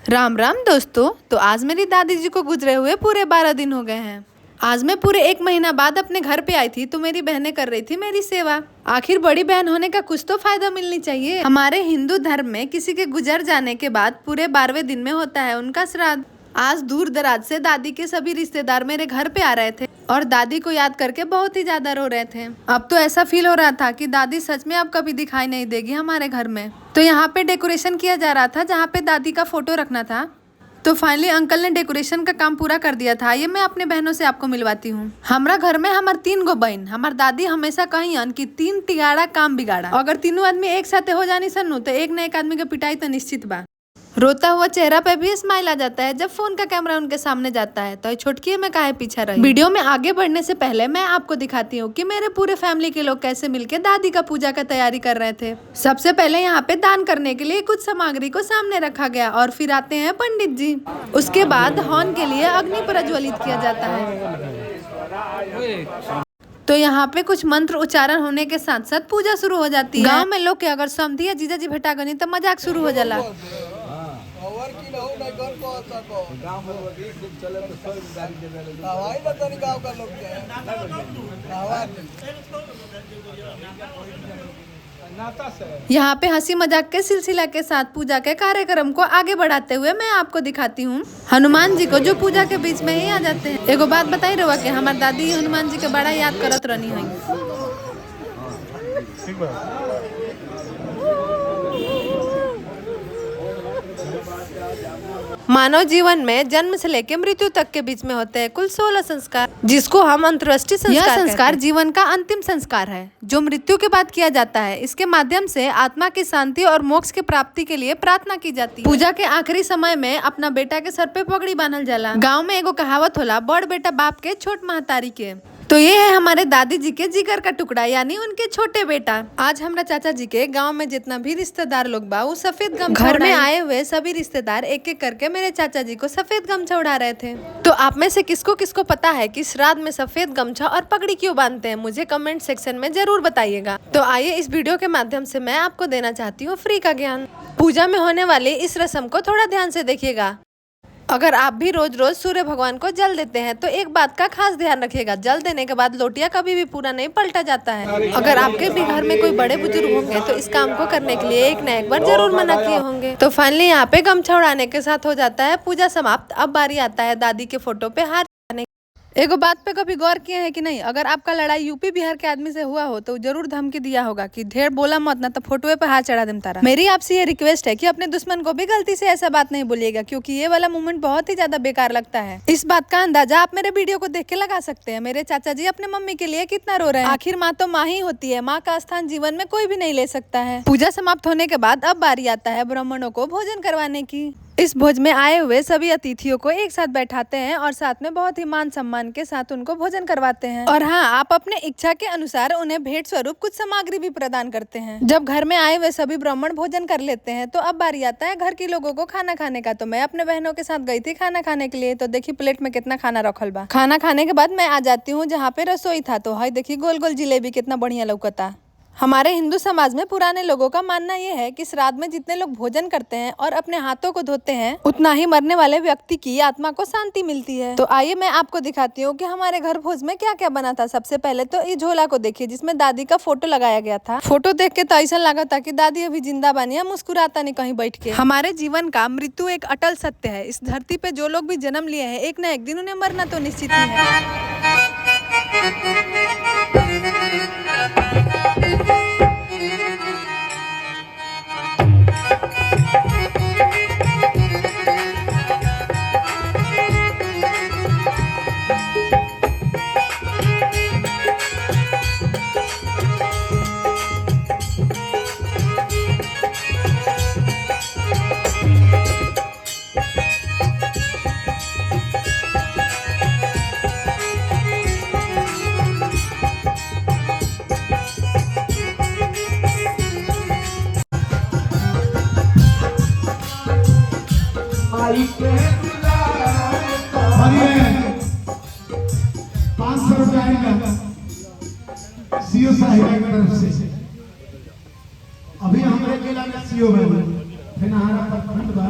राम राम दोस्तों। तो आज मेरी दादी जी को गुजरे हुए पूरे 12 दिन हो गए हैं। आज मैं पूरे 1 महीना बाद अपने घर पे आई थी तो मेरी बहनें कर रही थी मेरी सेवा। आखिर बड़ी बहन होने का कुछ तो फायदा मिलनी चाहिए। हमारे हिंदू धर्म में किसी के गुजर जाने के बाद पूरे 12वें दिन में होता है उनका श्राद्ध। आज दूर दराज से दादी के सभी रिश्तेदार मेरे घर पे आ रहे थे और दादी को याद करके बहुत ही ज्यादा रो रहे थे। अब तो ऐसा फील हो रहा था कि दादी सच में अब कभी दिखाई नहीं देगी हमारे घर में। तो यहाँ पे डेकोरेशन किया जा रहा था जहाँ पे दादी का फोटो रखना था। तो फाइनली अंकल ने डेकोरेशन का काम पूरा कर दिया था। ये मैं अपने बहनों से आपको मिलवाती हूँ। हमारा घर में हमार 3 गो बहन। हमार दादी हमेशा कही कि 3 टिगाड़ा काम बिगाड़ा। अगर तीनों आदमी एक साथ हो जानी सन्नू तो एक न एक आदमी की पिटाई तो निश्चित बा। रोता हुआ चेहरा पे भी स्माइल आ जाता है जब फोन का कैमरा उनके सामने जाता है। तो छोटकी में काहे पीछे रही। वीडियो में आगे बढ़ने से पहले मैं आपको दिखाती हूँ कि मेरे पूरे फैमिली के लोग कैसे मिलके दादी का पूजा का तैयारी कर रहे थे। सबसे पहले यहाँ पे दान करने के लिए कुछ सामग्री को सामने रखा गया और फिर आते हैं पंडित जी। उसके बाद हवन के लिए अग्नि प्रज्वलित किया जाता है। तो यहाँ पे कुछ मंत्र उच्चारण होने के साथ साथ पूजा शुरू हो जाती है। गाँव में लोग के अगर समधी या जीजा जी भेटा गनी तो मजाक शुरू हो जाला। यहाँ पे हंसी मजाक के सिलसिला के साथ पूजा के कार्यक्रम को आगे बढ़ाते हुए मैं आपको दिखाती हूँ हनुमान जी को जो पूजा के बीच में ही आ जाते हैं। एगो बात बताई रहुआ कि हमारी दादी हनुमान जी के बड़ा याद करत रहनी है। मानव जीवन में जन्म से लेकर मृत्यु तक के बीच में होते हैं कुल 16 संस्कार, जिसको हम अंतर्राष्ट्रीय संस्कार। यह संस्कार जीवन का अंतिम संस्कार है जो मृत्यु के बाद किया जाता है। इसके माध्यम से आत्मा की शांति और मोक्ष की प्राप्ति के लिए प्रार्थना की जाती है। पूजा के आखिरी समय में अपना बेटा के सर पे पगड़ी बांधल जाला। गाँव में एगो कहावत होला, बड़ बेटा बाप के छोट महतारी के। तो ये है हमारे दादी जी के जिगर का टुकड़ा यानी उनके छोटे बेटा। आज हमारा चाचा जी के गांव में जितना भी रिश्तेदार लोग बा वो सफेद गमछा घर में आए हुए सभी रिश्तेदार एक एक करके मेरे चाचा जी को सफेद गमछा उड़ा रहे थे। तो आप में से किसको किसको पता है कि श्राद्ध में सफेद गमछा और पगड़ी क्यों बांधते हैं, मुझे कमेंट सेक्शन में जरूर बताइएगा। तो आइए इस वीडियो के माध्यम से मैं आपको देना चाहती हूँ फ्री का ज्ञान। पूजा में होने वाली इस रस्म को थोड़ा ध्यान से देखिएगा। अगर आप भी रोज रोज सूर्य भगवान को जल देते हैं तो एक बात का खास ध्यान रखिएगा, जल देने के बाद लोटिया कभी भी पूरा नहीं पलटा जाता है। अगर आपके भी घर में कोई बड़े बुजुर्ग होंगे तो इस काम को करने के लिए एक न एक बार जरूर मना किए होंगे। तो फाइनली यहाँ पे गमछा उड़ाने के साथ हो जाता है पूजा समाप्त। अब बारी आता है दादी के फोटो पे हाथ। एगो बात पे कभी गौर किए हैं कि नहीं, अगर आपका लड़ाई यूपी बिहार के आदमी से हुआ हो तो जरूर धमकी दिया होगा कि ढेर बोला मत ना तो फोटोए पे हाथ चढ़ा देम तारा। मेरी आपसे ये रिक्वेस्ट है कि अपने दुश्मन को भी गलती से ऐसा बात नहीं बोलिएगा क्योंकि ये वाला मोमेंट बहुत ही ज्यादा बेकार लगता है। इस बात का अंदाजा आप मेरे वीडियो को देख के लगा सकते हैं। मेरे चाचा जी अपने मम्मी के लिए कितना रो रहे हैं। आखिर माँ तो माँ ही होती है, माँ का स्थान जीवन में कोई भी नहीं ले सकता है। पूजा समाप्त होने के बाद अब बारी आता है ब्राह्मणों को भोजन करवाने की। इस भोज में आए हुए सभी अतिथियों को एक साथ बैठाते हैं और साथ में बहुत ही मान सम्मान के साथ उनको भोजन करवाते हैं। और हाँ, आप अपने इच्छा के अनुसार उन्हें भेंट स्वरूप कुछ सामग्री भी प्रदान करते हैं। जब घर में आए हुए सभी ब्राह्मण भोजन कर लेते हैं तो अब बारी आता है घर के लोगों को खाना खाने का। तो मैं अपने बहनों के साथ गई थी खाना खाने के लिए। तो देखी प्लेट में कितना खाना रखल बा। खाना खाने के बाद मैं आ जाती हूँ जहाँ पे रसोई था। तो हाई देखी गोल गोल जिलेबी कितना बढ़िया लौकता। हमारे हिंदू समाज में पुराने लोगों का मानना यह है कि श्राद्ध में जितने लोग भोजन करते हैं और अपने हाथों को धोते हैं उतना ही मरने वाले व्यक्ति की आत्मा को शांति मिलती है। तो आइए मैं आपको दिखाती हूँ कि हमारे घर भोज में क्या क्या बना था। सबसे पहले तो इस झोला को देखिए जिसमें दादी का फोटो लगाया गया था। फोटो देख के तो ऐसा लगा था कि दादी अभी जिंदा बनी है, मुस्कुराता नहीं कहीं बैठ के। हमारे जीवन का मृत्यु एक अटल सत्य है। इस धरती पे जो लोग भी जन्म लिए हैं एक न एक दिन उन्हें मरना तो निश्चित ही है। सीओ साहिब की तरफ से अभी हमारे जिला में सीओ बने फिर हमारा प्रखंड बा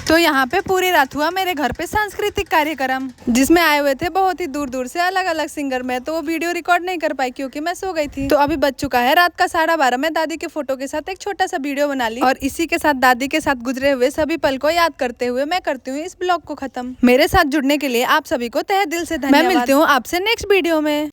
तो यहाँ पे पूरी रात हुआ मेरे घर पे सांस्कृतिक कार्यक्रम, जिसमें आए हुए थे बहुत ही दूर दूर से अलग अलग सिंगर। मैं तो वो वीडियो रिकॉर्ड नहीं कर पाई क्योंकि मैं सो गई थी। तो अभी बज चुका है रात का 12:30। मैं दादी के फोटो के साथ एक छोटा सा वीडियो बना ली और इसी के साथ दादी के साथ गुजरे हुए सभी पल को याद करते हुए मैं करती हूँ इस ब्लॉग को खत्म। मेरे साथ जुड़ने के लिए आप सभी को तहे दिल से धन्यवाद। मैं मिलती हूँ आपसे नेक्स्ट वीडियो में।